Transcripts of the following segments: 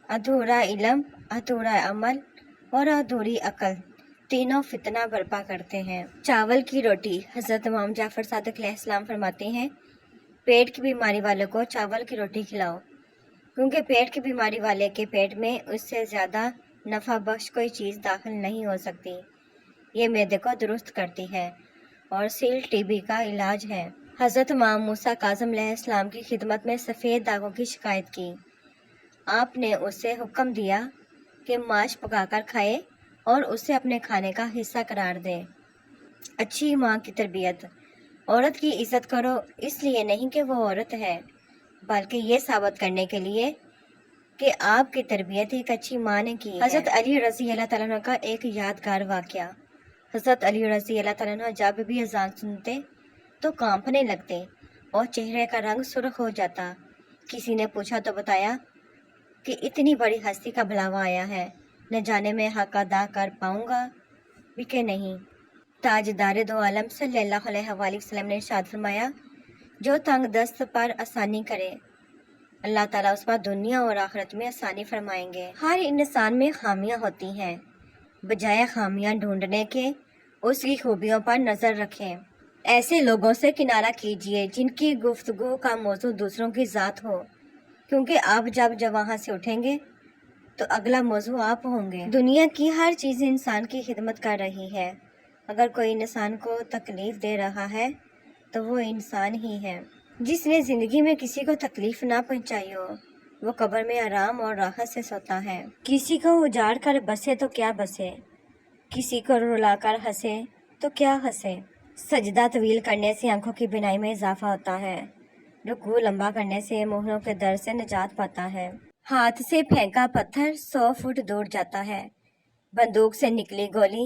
अधूरा इल्म, अधूरा अमल और अधूरी अकल तीनों फितना बर्पा करते हैं। चावल की रोटी। हज़रत इमाम जाफ़र सादिक अलैहिस्सलाम फरमाते हैं, पेट की बीमारी वालों को चावल की रोटी खिलाओ, क्योंकि पेट की बीमारी वाले के पेट में उससे ज़्यादा नफ़ा बख्श कोई चीज़ दाखिल नहीं हो सकती। ये मैदे को दुरुस्त करती है और सील टीबी का इलाज है। हज़रत इमाम मूसा काज़िम अलैहिस्सलाम की खिदमत में सफ़ेद दागों की शिकायत की। आपने उसे हुक्म दिया कि माश पकाकर खाए और उसे अपने खाने का हिस्सा करार दे। अच्छी माँ की तरबियत। औरत की इज़्ज़त करो, इसलिए नहीं कि वो औरत है, बल्कि ये साबित करने के लिए कि आपकी तरबियत एक अच्छी माँ ने की है। हज़रत अली रज़ी अल्लाह तआला अन्हु का एक यादगार वाक़या। हज़रत अली रज़ी अल्लाह तआला अन्हु जब भी अज़ान सुनते तो कांपने लगते और चेहरे का रंग सुर्ख हो जाता। किसी ने पूछा तो बताया कि इतनी बड़ी हस्ती का बुलावा आया है, न जाने मैं हक अदा कर पाऊँगा भी कि नहीं। ताजदार दो आलम सल्लल्लाहु अलैहि वसल्लम ने इरशाद फरमाया, जो तंग दस्त पर आसानी करे, अल्लाह ताला उस पर दुनिया और आखिरत में आसानी फरमाएंगे। हर इंसान में खामियां होती हैं, बजाय खामियां ढूंढने के उसकी खूबियों पर नज़र रखें। ऐसे लोगों से किनारा कीजिए जिनकी गुफ्तगू का मौजू दूसरों की ज़ात हो, क्योंकि आप जब वहाँ से उठेंगे तो अगला मौजू आप होंगे। दुनिया की हर चीज़ इंसान की खिदमत कर रही है। अगर कोई इंसान को तकलीफ़ दे रहा है तो वो इंसान ही है। जिसने ज़िंदगी में किसी को तकलीफ़ ना पहुंचाई हो, वो कब्र में आराम और राहत से सोता है। किसी को उजाड़ कर बसे तो क्या बसे, किसी को रुला कर हंसे तो क्या हंसे। सजदा तवील करने से आंखों की बिनाई में इजाफा होता है। रुकू लंबा करने से मोहरों के दर्द से निजात पाता है। हाथ से फेंका पत्थर 100 फुट दूर जाता है। बंदूक से निकली गोली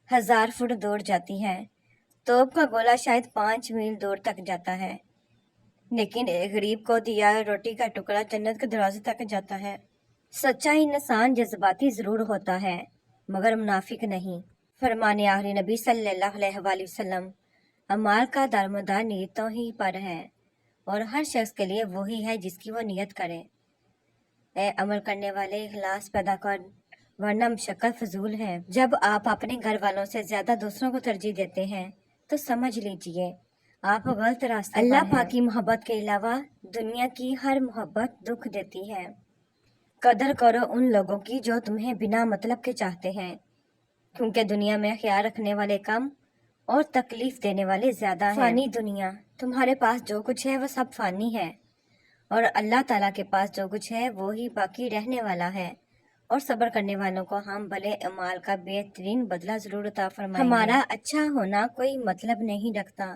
1000 फुट दूर जाती है। तोप का गोला शायद 5 मील दूर तक जाता है, लेकिन एक गरीब को दिया रोटी का टुकड़ा जन्नत के दरवाजे तक जाता है। सच्चा इंसान जज्बाती ज़रूर होता है, मगर मुनाफिक नहीं। फरमाने आखिरी नबी सल्लल्लाहु अलैहि वसल्लम, अमाल का दारोमदार नीयतों ही पर है, और हर शख्स के लिए वही है जिसकी वो नियत करे। ए अमल करने वाले, इखलास पैदा कर, वरना मशक्कत फजूल है। जब आप अपने घर वालों से ज्यादा दूसरों को तरजीह देते हैं तो समझ लीजिए आप गलत रास्ते पर हैं। अल्लाह पाक की मोहब्बत के अलावा दुनिया की हर मोहब्बत दुख देती है। कदर करो उन लोगों की जो तुम्हें बिना मतलब के चाहते हैं, क्योंकि दुनिया में ख्याल रखने वाले कम और तकलीफ देने वाले ज्यादा हैं। फानी दुनिया, तुम्हारे पास जो कुछ है वो सब फानी है, और अल्लाह ताला के पास जो कुछ है वो ही बाकी रहने वाला है। और सब्र करने वालों को हम भले अमाल का बेहतरीन बदला जरूर अता फरमाएंगे। हमारा अच्छा होना कोई मतलब नहीं रखता,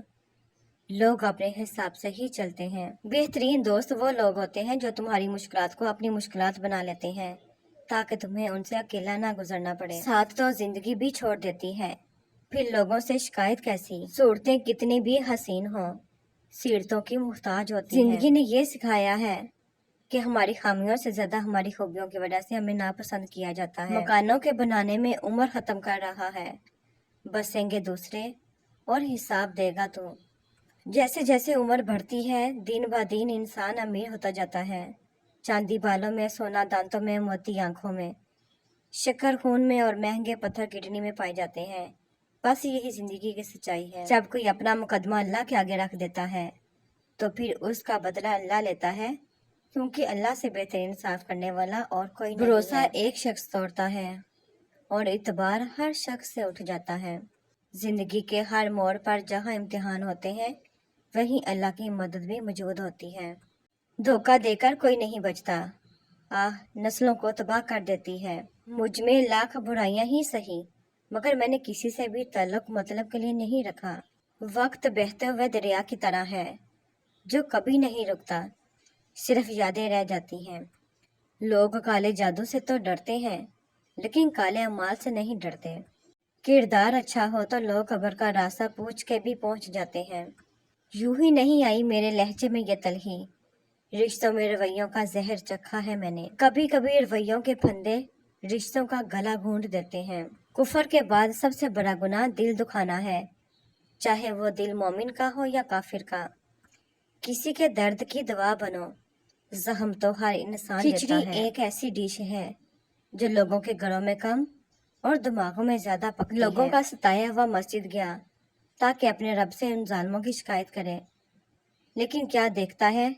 लोग अपने हिसाब से ही चलते हैं। बेहतरीन दोस्त वो लोग होते हैं जो तुम्हारी मुश्किलात को अपनी मुश्किलात बना लेते हैं, ताकि तुम्हें उनसे अकेला ना गुजरना पड़े। साथ तो जिंदगी भी छोड़ देती है, फिर लोगों से शिकायत कैसी। सूरतें कितनी भी हसीन हों, सीरतों की मुहताज होती हैं। जिंदगी ने ये सिखाया है कि हमारी खामियों से ज्यादा हमारी खूबियों की वजह से हमें नापसंद किया जाता है। मकानों के बनाने में उम्र खत्म कर रहा है, बसेंगे दूसरे और हिसाब देगा तू। जैसे जैसे उम्र बढ़ती है, दिन ब दिन इंसान अमीर होता जाता है। चांदी बालों में, सोना दांतों में, मोती आंखों में, शक्कर खून में और महंगे पत्थर किडनी में पाए जाते हैं। बस यही जिंदगी की सच्चाई है। जब कोई अपना मुकदमा अल्लाह के आगे रख देता है तो फिर उसका बदला अल्लाह लेता है, क्योंकि अल्लाह से बेहतर इंसाफ करने वाला और कोई नहीं है। भरोसा एक शख्स तोड़ता है और इतबार हर शख्स से उठ जाता है। जिंदगी के हर मोड़ पर जहाँ इम्तिहान होते हैं, वहीं अल्लाह की मदद भी मौजूद होती है। धोखा देकर कोई नहीं बचता, आह नस्लों को तबाह कर देती है। मुझ में लाख बुराइयां ही सही, मगर मैंने किसी से भी ताल्लुक मतलब के लिए नहीं रखा। वक्त बहते हुए दरिया की तरह है जो कभी नहीं रुकता, सिर्फ यादें रह जाती हैं। लोग काले जादू से तो डरते हैं, लेकिन काले अमाल से नहीं डरते। किरदार अच्छा हो तो लोग कब्र का रास्ता पूछ के भी पहुंच जाते हैं। यूं ही नहीं आई मेरे लहजे में ये तलही, रिश्तों में रवैयों का जहर चखा है मैंने। कभी कभी रवैयों के फंदे रिश्तों का गला घूंट देते हैं। कुफर के बाद सबसे बड़ा गुनाह दिल दुखाना है, चाहे वो दिल मोमिन का हो या काफिर का। किसी के दर्द की दवा बनो, زخم تو ہر انسان دیتا ہے۔ ایک ایسی ڈش ہے جو لوگوں کے گھروں میں کم اور دماغوں میں زیادہ پکتی ہے۔ لوگوں کا ستایا ہوا مسجد گیا تاکہ اپنے رب سے ان ظالموں کی شکایت کرے، لیکن کیا دیکھتا ہے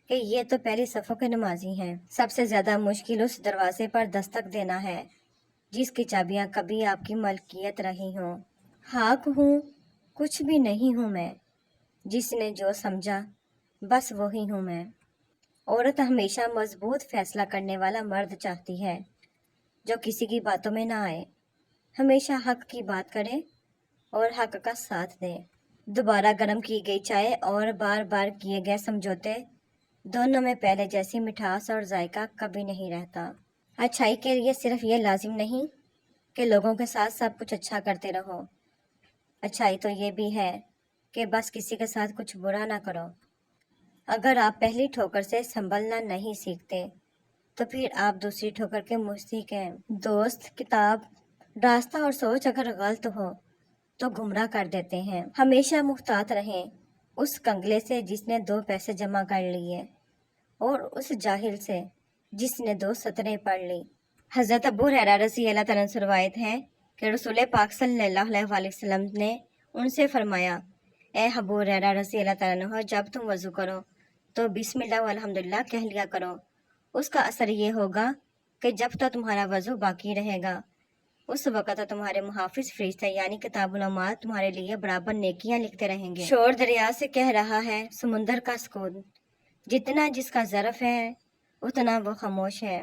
کہ یہ تو پہلی صفوں کے نمازی ہیں۔ سب سے زیادہ مشکل اس دروازے پر دستک دینا ہے جس کی چابیاں کبھی آپ کی ملکیت رہی ہوں۔ خاک ہوں، کچھ بھی نہیں ہوں میں، جس نے جو سمجھا بس وہی ہوں میں۔ عورت ہمیشہ مضبوط فیصلہ کرنے والا مرد چاہتی ہے جو کسی کی باتوں میں نہ آئے، ہمیشہ حق کی بات کرے اور حق کا ساتھ دے۔ دوبارہ گرم کی گئی چائے اور بار بار کیے گئے سمجھوتے، دونوں میں پہلے جیسی مٹھاس اور ذائقہ کبھی نہیں رہتا۔ اچھائی کے لیے صرف یہ لازم نہیں کہ لوگوں کے ساتھ سب کچھ اچھا کرتے رہو، اچھائی تو یہ بھی ہے کہ بس کسی کے ساتھ کچھ برا نہ کرو۔ اگر آپ پہلی ٹھوکر سے سنبھلنا نہیں سیکھتے تو پھر آپ دوسری ٹھوکر کے مستحق ہیں۔ دوست، کتاب، راستہ اور سوچ اگر غلط ہو تو گمراہ کر دیتے ہیں۔ ہمیشہ محتاط رہیں اس کنگلے سے جس نے 2 پیسے جمع کر لیے اور اس جاہل سے جس نے 2 سطریں پڑھ لی۔ حضرت ابو ہریرہ رضی اللہ تعالیٰ عنہ سے روایت ہے کہ رسول پاک صلی اللہ علیہ وسلم نے ان سے فرمایا، اے ابو ہریرہ رضی اللہ تعالیٰ عنہ، جب تم وضو کرو تو بسم اللہ والحمدللہ کہہ لیا کرو۔ اس کا اثر یہ ہوگا کہ جب تک تمہارا وضو باقی رہے گا اس وقت تمہارے محافظ فرشتے یعنی کتاب العمال تمہارے لیے برابر نیکیاں لکھتے رہیں گے۔ شور دریا سے کہہ رہا ہے سمندر کا سکون، جتنا جس کا ظرف ہے اتنا وہ خاموش ہے۔